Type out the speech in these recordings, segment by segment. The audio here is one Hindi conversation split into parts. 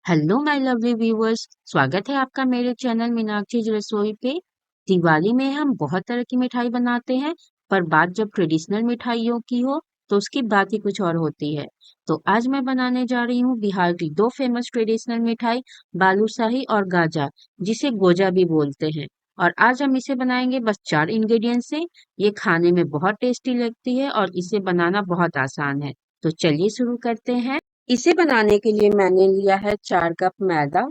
Hello my lovely viewers. स्वागत है आपका मेरे चैनल मीनाक्षी रसोई पे। दिवाली में हम बहुत तरह की मिठाई बनाते हैं, पर बात जब ट्रेडिशनल मिठाइयों की हो तो उसकी बात ही कुछ और होती है। तो आज मैं बनाने जा रही हूँ बिहार की दो फेमस ट्रेडिशनल मिठाई, बालूशाही और गाजा, जिसे गोजा भी बोलते हैं। और आज हम इसे बनाएंगे बस 4 इंग्रेडिएंट से। ये खाने में बहुत टेस्टी लगती है और इसे बनाना बहुत आसान है। तो चलिए शुरू करते हैं। इसे बनाने के लिए मैंने लिया है 4 कप मैदा।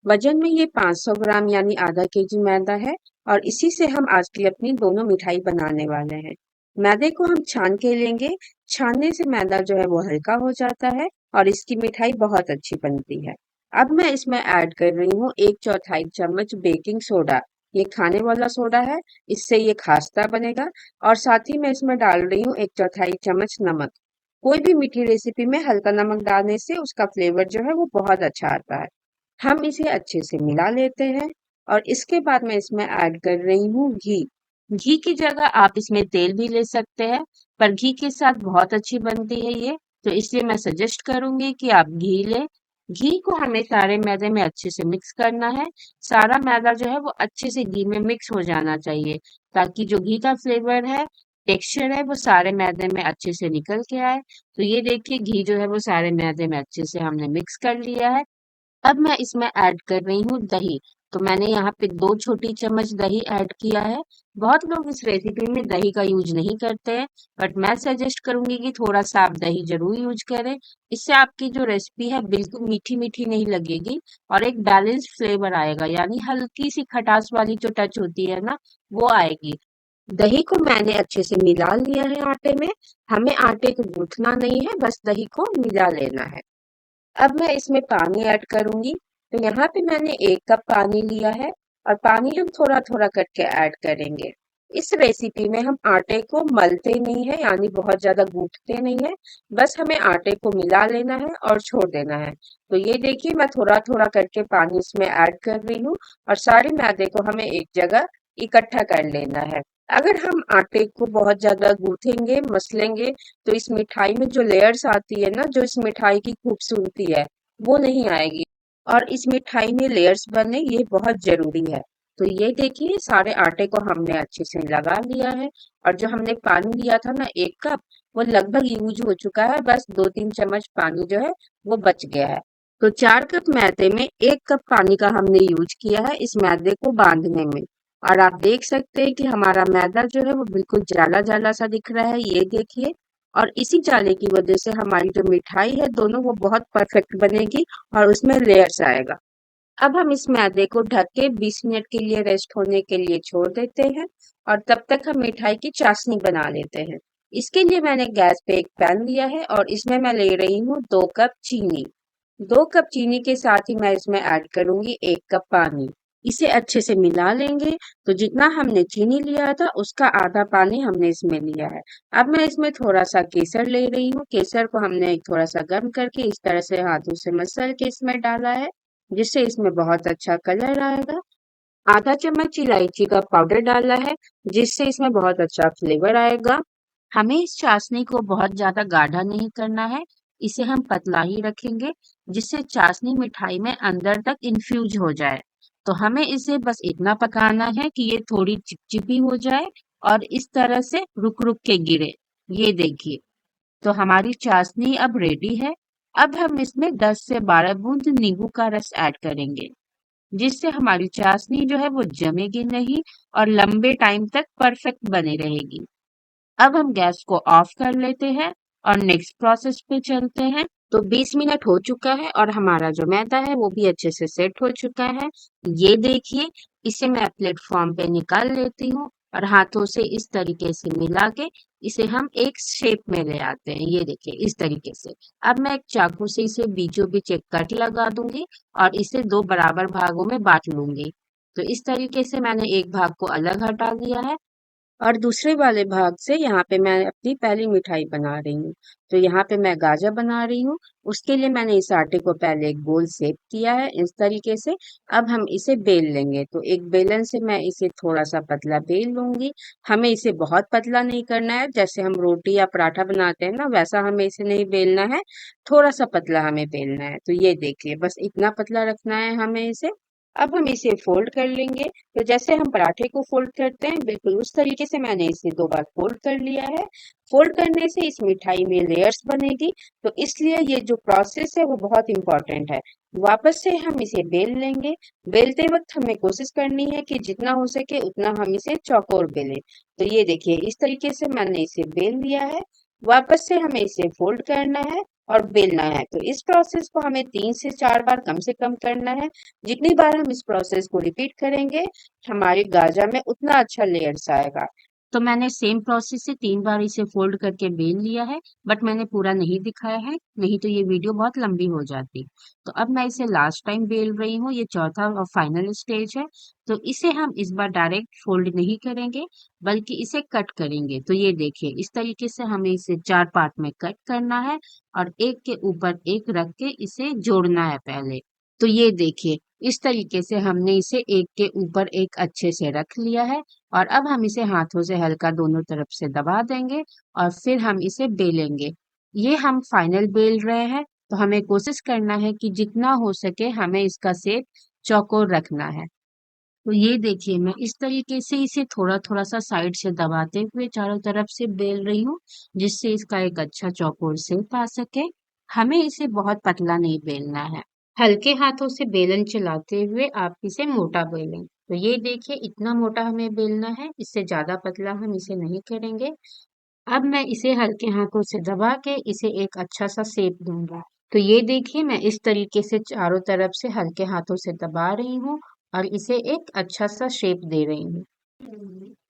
वजन में ये 500 ग्राम यानी आधा केजी मैदा है। और इसी से हम आज की अपनी दोनों मिठाई बनाने वाले हैं। मैदे को हम छान के लेंगे। छानने से मैदा जो है वो हल्का हो जाता है और इसकी मिठाई बहुत अच्छी बनती है। अब मैं इसमें ऐड कर रही हूँ 1/4 चम्मच बेकिंग सोडा। ये खाने वाला सोडा है, इससे ये खास्ता बनेगा। और साथ ही मैं इसमें डाल रही हूँ 1/4 चम्मच नमक। कोई भी मीठी रेसिपी में हल्का नमक डालने से उसका फ्लेवर जो है वो बहुत अच्छा आता है। हम इसे अच्छे से मिला लेते हैं। और इसके बाद मैं इसमें ऐड कर रही हूँ घी। घी की जगह आप इसमें तेल भी ले सकते हैं, पर घी के साथ बहुत अच्छी बनती है ये। तो इसलिए मैं सजेस्ट करूंगी कि आप घी लें। घी को हमें सारे मैदे में अच्छे से मिक्स करना है। सारा मैदा जो है वो अच्छे से घी में मिक्स हो जाना चाहिए, ताकि जो घी का फ्लेवर है, टेक्सचर है, वो सारे मैदे में अच्छे से निकल के आए। तो ये देखिए, घी जो है वो सारे मैदे में अच्छे से हमने मिक्स कर लिया है। अब मैं इसमें ऐड कर रही हूँ दही। तो मैंने यहाँ पे 2 छोटी चम्मच दही ऐड किया है। बहुत लोग इस रेसिपी में दही का यूज नहीं करते हैं, बट मैं सजेस्ट करूंगी कि थोड़ा सा आप दही जरूर यूज करें। इससे आपकी जो रेसिपी है बिल्कुल मीठी मीठी नहीं लगेगी और एक बैलेंस फ्लेवर आएगा, यानी हल्की सी खटास वाली जो टच होती है ना, वो आएगी। दही को मैंने अच्छे से मिला लिया है आटे में। हमें आटे को गूंथना नहीं है, बस दही को मिला लेना है। अब मैं इसमें पानी ऐड करूंगी। तो यहाँ पे मैंने 1 कप पानी लिया है और पानी हम थोड़ा थोड़ा करके ऐड करेंगे। इस रेसिपी में हम आटे को मलते नहीं है, यानी बहुत ज्यादा गूंथते नहीं है। बस हमें आटे को मिला लेना है और छोड़ देना है। तो ये देखिए, मैं थोड़ा थोड़ा करके पानी इसमें ऐड कर रही हूँ और सारे मैदे को हमें एक जगह इकट्ठा कर लेना है। अगर हम आटे को बहुत ज्यादा गूंथेंगे, मसलेंगे, तो इस मिठाई में जो लेयर्स आती है ना, जो इस मिठाई की खूबसूरती है, वो नहीं आएगी। और इस मिठाई में लेयर्स बने, ये बहुत जरूरी है। तो ये देखिए, सारे आटे को हमने अच्छे से लगा लिया है। और जो हमने पानी लिया था ना, 1 कप, वो लगभग यूज हो चुका है। बस 2-3 चम्मच पानी जो है वो बच गया है। तो 4 कप मैदे में 1 कप पानी का हमने यूज किया है इस मैदे को बांधने में। और आप देख सकते हैं कि हमारा मैदा जो है वो बिल्कुल जाला जाला सा दिख रहा है, ये देखिए। और इसी जाले की वजह से हमारी जो मिठाई है दोनों वो बहुत परफेक्ट बनेगी और उसमें लेयर्स आएगा। अब हम इस मैदे को ढक के 20 मिनट के लिए रेस्ट होने के लिए छोड़ देते हैं। और तब तक हम मिठाई की चाशनी बना लेते हैं। इसके लिए मैंने गैस पे एक पैन लिया है और इसमें मैं ले रही हूँ 2 कप चीनी। 2 कप चीनी के साथ ही मैं इसमें ऐड करूंगी 1 कप पानी। इसे अच्छे से मिला लेंगे। तो जितना हमने चीनी लिया था उसका आधा पानी हमने इसमें लिया है। अब मैं इसमें थोड़ा सा केसर ले रही हूँ। केसर को हमने थोड़ा सा गर्म करके इस तरह से हाथों से मसल के इसमें डाला है, जिससे इसमें बहुत अच्छा कलर आएगा। आधा चम्मच इलायची का पाउडर डाला है, जिससे इसमें बहुत अच्छा फ्लेवर आएगा। हमें इस चाशनी को बहुत ज्यादा गाढ़ा नहीं करना है, इसे हम पतला ही रखेंगे, जिससे चाशनी मिठाई में अंदर तक इन्फ्यूज हो जाए। तो हमें इसे बस इतना पकाना है कि ये थोड़ी चिपचिपी हो जाए और इस तरह से रुक रुक के गिरे। ये देखिए, तो हमारी चाशनी अब रेडी है। अब हम इसमें 10 से 12 बूंद नींबू का रस ऐड करेंगे, जिससे हमारी चाशनी जो है वो जमेगी नहीं और लंबे टाइम तक परफेक्ट बनी रहेगी। अब हम गैस को ऑफ कर लेते हैं और नेक्स्ट प्रोसेस पे चलते हैं। तो 20 मिनट हो चुका है और हमारा जो मैदा है वो भी अच्छे से सेट हो चुका है। ये देखिए, इसे मैं प्लेटफॉर्म पे निकाल लेती हूँ और हाथों से इस तरीके से मिला के इसे हम एक शेप में ले आते हैं। ये देखिए, इस तरीके से। अब मैं एक चाकू से इसे बीचों बीच एक कट लगा दूंगी और इसे 2 बराबर भागों में बांट लूंगी। तो इस तरीके से मैंने एक भाग को अलग हटा लिया है। और दूसरे वाले भाग से यहाँ पे मैं अपनी पहली मिठाई बना रही हूँ। तो यहाँ पे मैं गाजर बना रही हूँ। उसके लिए मैंने इस आटे को पहले एक गोल शेप किया है इस तरीके से। अब हम इसे बेल लेंगे। तो एक बेलन से मैं इसे थोड़ा सा पतला बेल लूंगी। हमें इसे बहुत पतला नहीं करना है, जैसे हम रोटी या पराठा बनाते हैं ना, वैसा हमें इसे नहीं बेलना है। थोड़ा सा पतला हमें बेलना है। तो ये देखिए, बस इतना पतला रखना है हमें इसे। अब हम इसे फोल्ड कर लेंगे। तो जैसे हम पराठे को फोल्ड करते हैं, बिल्कुल उस तरीके से मैंने इसे 2 बार फोल्ड कर लिया है। फोल्ड करने से इस मिठाई में लेयर्स बनेगी। तो इसलिए ये जो प्रोसेस है वो बहुत इंपॉर्टेंट है। वापस से हम इसे बेल लेंगे। बेलते वक्त हमें कोशिश करनी है कि जितना हो सके उतना हम इसे चौकोर बेलें। तो ये देखिए, इस तरीके से मैंने इसे बेल लिया है। वापस से हमें इसे फोल्ड करना है और बेलना है। तो इस प्रोसेस को हमें 3 से 4 बार कम से कम करना है। जितनी बार हम इस प्रोसेस को रिपीट करेंगे, हमारे गाजर में उतना अच्छा लेयर्स आएगा। तो मैंने सेम प्रोसेस से 3 बार इसे फोल्ड करके बेल लिया है, बट मैंने पूरा नहीं दिखाया है, नहीं तो ये वीडियो बहुत लंबी हो जाती। तो अब मैं इसे लास्ट टाइम बेल रही हूँ, ये चौथा और फाइनल स्टेज है। तो इसे हम इस बार डायरेक्ट फोल्ड नहीं करेंगे, बल्कि इसे कट करेंगे। तो ये देखिए, इस तरीके से हमें इसे 4 पार्ट में कट करना है और एक के ऊपर एक रख के इसे जोड़ना है पहले। तो ये देखिए, इस तरीके से हमने इसे एक के ऊपर एक अच्छे से रख लिया है। और अब हम इसे हाथों से हल्का दोनों तरफ से दबा देंगे और फिर हम इसे बेलेंगे। ये हम फाइनल बेल रहे हैं, तो हमें कोशिश करना है कि जितना हो सके हमें इसका शेप चौकोर रखना है। तो ये देखिए, मैं इस तरीके से इसे थोड़ा थोड़ा सा साइड से दबाते हुए चारों तरफ से बेल रही हूँ, जिससे इसका एक अच्छा चौकोर शेप आ सके। हमें इसे बहुत पतला नहीं बेलना है। हल्के हाथों से बेलन चलाते हुए आप इसे मोटा बेलें। तो ये देखिए, इतना मोटा हमें बेलना है, इससे ज्यादा पतला हम इसे नहीं करेंगे। अब मैं इसे हल्के हाथों से दबा के इसे एक अच्छा सा शेप दूंगा। तो ये देखिए, मैं इस तरीके से चारों तरफ से हल्के हाथों से दबा रही हूँ और इसे एक अच्छा सा शेप दे रही हूँ।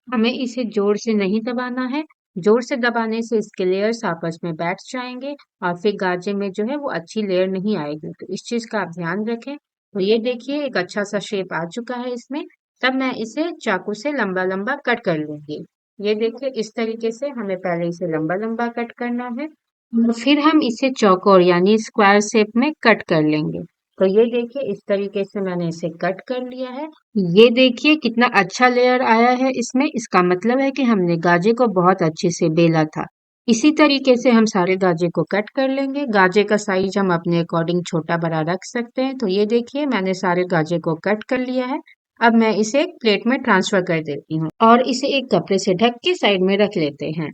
हमें इसे जोर से नहीं दबाना है। जोर से दबाने से इसके लेयर्स आपस में बैठ जाएंगे और फिर गाजे में जो है वो अच्छी लेयर नहीं आएगी। तो इस चीज का आप ध्यान रखें। तो ये देखिए, एक अच्छा सा शेप आ चुका है इसमें। तब मैं इसे चाकू से लंबा लंबा कट कर लूंगी। ये देखिए, इस तरीके से हमें पहले इसे लंबा लंबा कट करना है और फिर हम इसे चौकोर यानी स्क्वायर शेप में कट कर लेंगे। तो ये देखिए, इस तरीके से मैंने इसे कट कर लिया है। ये देखिए, कितना अच्छा लेयर आया है इसमें। इसका मतलब है कि हमने गाजे को बहुत अच्छे से बेला था। इसी तरीके से हम सारे गाजे को कट कर लेंगे। गाजे का साइज हम अपने अकॉर्डिंग छोटा बड़ा रख सकते हैं। तो ये देखिए, मैंने सारे गाजे को कट कर लिया है। अब मैं इसे एक प्लेट में ट्रांसफर कर देती हूँ और इसे एक कपड़े से ढक के साइड में रख लेते हैं।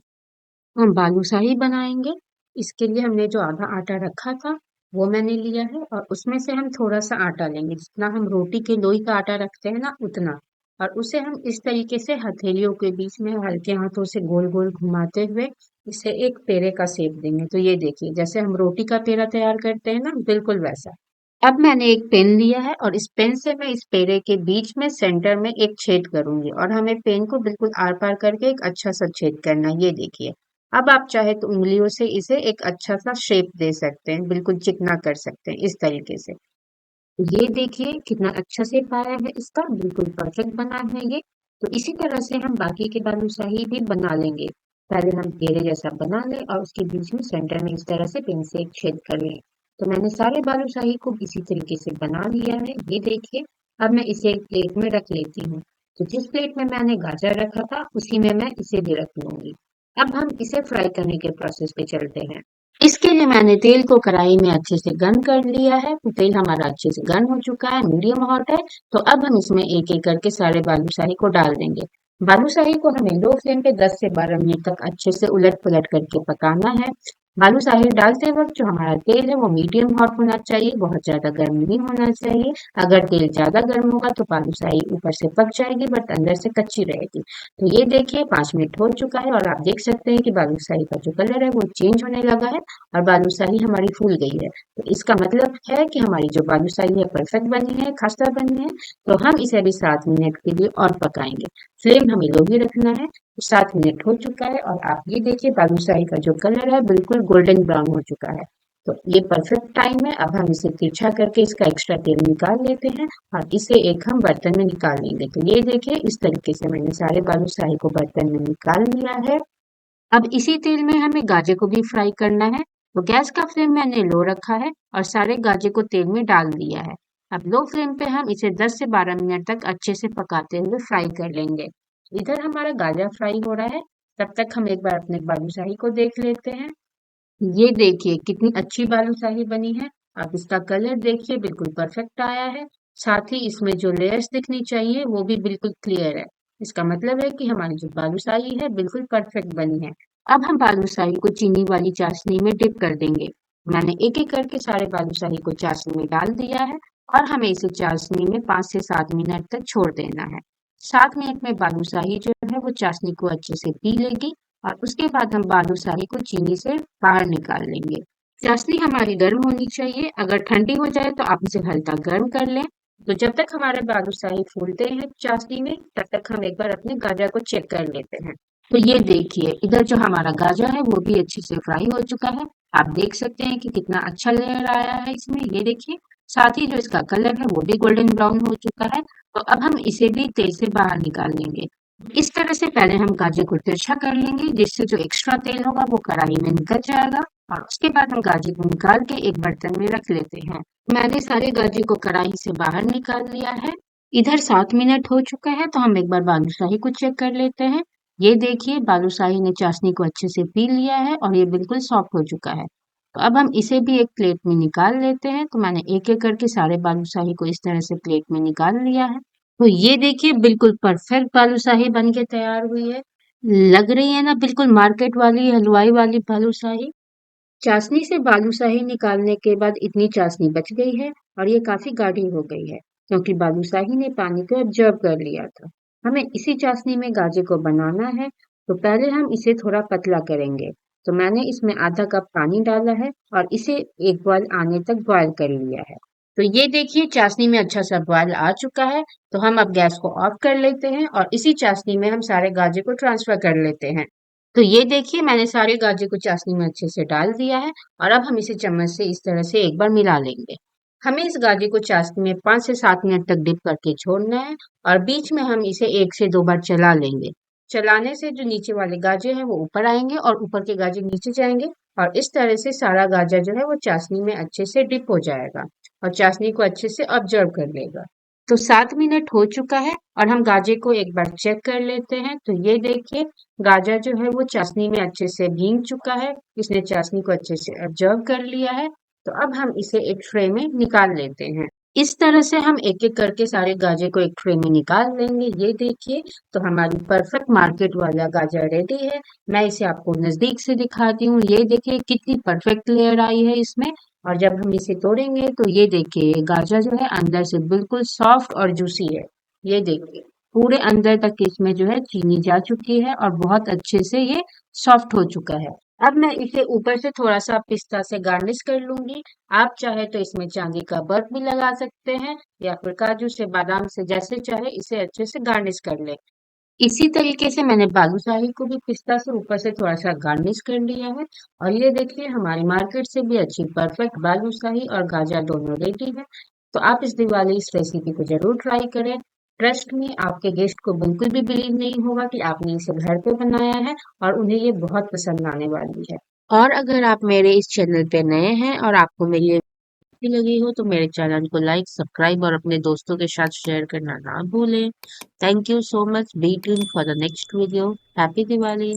हम बालूशाही बनाएंगे। इसके लिए हमने जो आधा आटा रखा था वो मैंने लिया है और उसमें से हम थोड़ा सा आटा लेंगे, जितना हम रोटी के लोई का आटा रखते हैं ना उतना। और उसे हम इस तरीके से हथेलियों के बीच में हल्के हाथों से गोल गोल घुमाते हुए इसे एक पेड़े का शेप देंगे। तो ये देखिए, जैसे हम रोटी का पेड़ा तैयार करते हैं ना, बिल्कुल वैसा। अब मैंने एक पेन लिया है और इस पेन से मैं इस पेड़े के बीच में सेंटर में एक छेद करूंगी और हमें पेन को बिल्कुल आर पार करके एक अच्छा सा छेद करना है। ये देखिए, अब आप चाहे तो उंगलियों से इसे एक अच्छा सा शेप दे सकते हैं, बिल्कुल चिकना कर सकते हैं इस तरीके से। ये देखिए, कितना अच्छा शेप आया है इसका, बिल्कुल परफेक्ट बना है ये। तो इसी तरह से हम बाकी के बालूशाही भी बना लेंगे। पहले हम पेड़े जैसा बना लें और उसके बीच में सेंटर में इस तरह से पेन से एक छेद कर लें। तो मैंने सारे बालूशाही को इसी तरीके से बना लिया है। ये देखिए, अब मैं इसे एक प्लेट में रख लेती हूँ। तो जिस प्लेट में मैंने गाजर रखा था उसी में मैं इसे भी रख लूंगी। अब हम इसे फ्राई करने के प्रोसेस पे चलते हैं। इसके लिए मैंने तेल को कढ़ाई में अच्छे से गर्म कर लिया है। तो तेल हमारा अच्छे से गर्म हो चुका है, मीडियम हॉट है। तो अब हम इसमें एक एक करके सारे बालूशाही को डाल देंगे। बालूशाही को हमें लो फ्लेम पे 10 से 12 मिनट तक अच्छे से उलट पलट करके पकाना है। बालूशाही डालते वक्त जो हमारा तेल है वो मीडियम हॉट होना चाहिए, बहुत ज्यादा गर्म नहीं होना चाहिए। अगर तेल ज्यादा गर्म होगा तो बालूशाही ऊपर से पक जाएगी बट अंदर से कच्ची रहेगी। तो ये देखिए, 5 मिनट हो चुका है और आप देख सकते हैं कि बालूशाही का जो कलर है वो चेंज होने लगा है और बालूशाही हमारी फूल गई है। तो इसका मतलब है कि हमारी जो बालूशाही है परफेक्ट बनी है, खस्ता बनी है। तो हम इसे अभी 7 मिनट के लिए और पकाएंगे। फ्लेम हमें लो ही रखना है। तो 7 मिनट हो चुका है और आप ये देखिए, बालूशाही का जो कलर है बिल्कुल गोल्डन ब्राउन हो चुका है। तो ये परफेक्ट टाइम है। अब हम इसे तिरछा करके इसका एक्स्ट्रा तेल निकाल लेते हैं और इसे एक हम बर्तन में निकाल लेंगे। तो ये देखिए, इस तरीके से मैंने सारे बालूशाही को बर्तन में निकाल लिया है। अब इसी तेल में हमें गाजर को भी फ्राई करना है। तो गैस का फ्लेम मैंने लो रखा है और सारे गाजर को तेल में डाल दिया है। अब लो फ्लेम पे हम इसे 10 से 12 मिनट तक अच्छे से पकाते हुए फ्राई कर लेंगे। इधर हमारा गाजर फ्राई हो रहा है, तब तक हम एक बार अपने बालूशाही को देख लेते हैं। ये देखिए कितनी अच्छी बालूशाही बनी है। आप इसका कलर देखिए, बिल्कुल परफेक्ट आया है। साथ ही इसमें जो लेयर्स दिखनी चाहिए वो भी बिल्कुल क्लियर है। इसका मतलब है कि हमारी जो बालूशाही है बिल्कुल परफेक्ट बनी है। अब हम बालूशाही को चीनी वाली चाशनी में डिप कर देंगे। मैंने एक एक करके सारे बालूशाही को चाशनी में डाल दिया है और हमें इसे चाशनी में 5 से 7 मिनट तक छोड़ देना है। 7 मिनट में बालूशाही जो है वो चाशनी को अच्छे से पी लेगी और उसके बाद हम बालूशाही को चीनी से बाहर निकाल लेंगे। चाशनी हमारी गर्म होनी चाहिए। अगर ठंडी हो जाए तो आप इसे हल्का गर्म कर लें। तो जब तक हमारे बालूशाही फूलते हैं चाशनी में, तब तक हम एक बार अपने गाजर को चेक कर लेते हैं। तो ये देखिए, इधर जो हमारा गाजर है वो भी अच्छे से फ्राई हो चुका है। आप देख सकते हैं कि कितना अच्छा लेयर आया है इसमें। ये देखिए, साथ ही जो इसका कलर है वो भी गोल्डन ब्राउन हो चुका है। तो अब हम इसे भी तेल से बाहर निकाल लेंगे। इस तरह से पहले हम गाजर को तिरछा कर लेंगे, जिससे जो एक्स्ट्रा तेल होगा वो कढ़ाई में निकल जाएगा और उसके बाद हम गाजर को निकाल के एक बर्तन में रख लेते हैं। मैंने सारे गाजर को कढ़ाई से बाहर निकाल लिया है। इधर 7 मिनट हो चुका है, तो हम एक बार बालूशाही को चेक कर लेते हैं। ये देखिए, बालूशाही ने चाशनी को अच्छे से पी लिया है और ये बिल्कुल सॉफ्ट हो चुका है। तो अब हम इसे भी एक प्लेट में निकाल लेते हैं। तो मैंने एक एक करके सारे बालूशाही को इस तरह से प्लेट में निकाल लिया है। तो ये देखिए, बिल्कुल परफेक्ट बालूशाही बन के तैयार हुई है। लग रही है ना बिल्कुल मार्केट वाली हलवाई वाली बालूशाही। चाशनी से बालूशाही निकालने के बाद इतनी चाशनी बच गई है और ये काफी गाढ़ी हो गई है, क्योंकि बालूशाही ने पानी को एब्जॉर्ब कर लिया था। हमें इसी चाशनी में गाजर को बनाना है। तो पहले हम इसे थोड़ा पतला करेंगे। तो मैंने इसमें आधा कप पानी डाला है और इसे एक बॉयल आने तक बॉयल कर लिया है। तो ये देखिए, चाशनी में अच्छा सा बॉयल आ चुका है। तो हम अब गैस को ऑफ कर लेते हैं और इसी चाशनी में हम सारे गाजर को ट्रांसफर कर लेते हैं। तो ये देखिए, मैंने सारे गाजर को चाशनी में अच्छे से डाल दिया है और अब हम इसे चम्मच से इस तरह से एक बार मिला लेंगे। हमें इस गाजर को चाशनी में 5 से 7 मिनट तक डिप करके छोड़ना है और बीच में हम इसे 1 से 2 बार चला लेंगे। चलाने से जो नीचे वाले गाजर हैं वो ऊपर आएंगे और ऊपर के गाजर नीचे जाएंगे और इस तरह से सारा गाजर जो है वो चाशनी में अच्छे से डिप हो जाएगा और चाशनी को अच्छे से ऑब्जर्व कर लेगा। तो 7 मिनट हो चुका है और हम गाजर को एक बार चेक कर लेते हैं। तो ये देखिए, गाजर जो है वो चाशनी में अच्छे से भीग चुका है। इसने चाशनी को अच्छे से ऑब्जर्व कर लिया है। तो अब हम इसे एक ट्रे में निकाल लेते हैं। इस तरह से हम एक एक करके सारे गाजर को एक ट्रे में निकाल लेंगे। ये देखिए, तो हमारी परफेक्ट मार्केट वाला गाजर रेडी है। मैं इसे आपको नजदीक से दिखाती हूँ। ये देखिए कितनी परफेक्ट लेयर आई है इसमें। और जब हम इसे तोड़ेंगे तो ये देखिए, ये गाजर जो है अंदर से बिल्कुल सॉफ्ट और जूसी है। ये देखिए, पूरे अंदर तक इसमें जो है चीनी जा चुकी है और बहुत अच्छे से ये सॉफ्ट हो चुका है। अब मैं इसे ऊपर से थोड़ा सा पिस्ता से गार्निश कर लूंगी। आप चाहे तो इसमें चांदी का बर्फ भी लगा सकते हैं या फिर काजू से, बादाम से, जैसे चाहे इसे अच्छे से गार्निश कर ले। इसी तरीके से मैंने बालूशाही को भी पिस्ता से ऊपर से थोड़ा सा गार्निश कर लिया है। और ये देखिए, हमारी मार्केट से भी अच्छी परफेक्ट बालूशाही और गाजर दोनों रेडी है। तो आप इस दिवाली इस रेसिपी को जरूर ट्राई करें। ट्रस्ट में आपके गेस्ट को बिल्कुल भी बिलीव नहीं होगा कि आपने इसे घर पे बनाया है और उन्हें ये बहुत पसंद आने वाली है। और अगर आप मेरे इस चैनल पे नए हैं और आपको मेरी ये अच्छी लगी हो तो मेरे चैनल को लाइक, सब्सक्राइब और अपने दोस्तों के साथ शेयर करना ना भूलें। Thank you so much. Be tuned for the next video. Happy Diwali.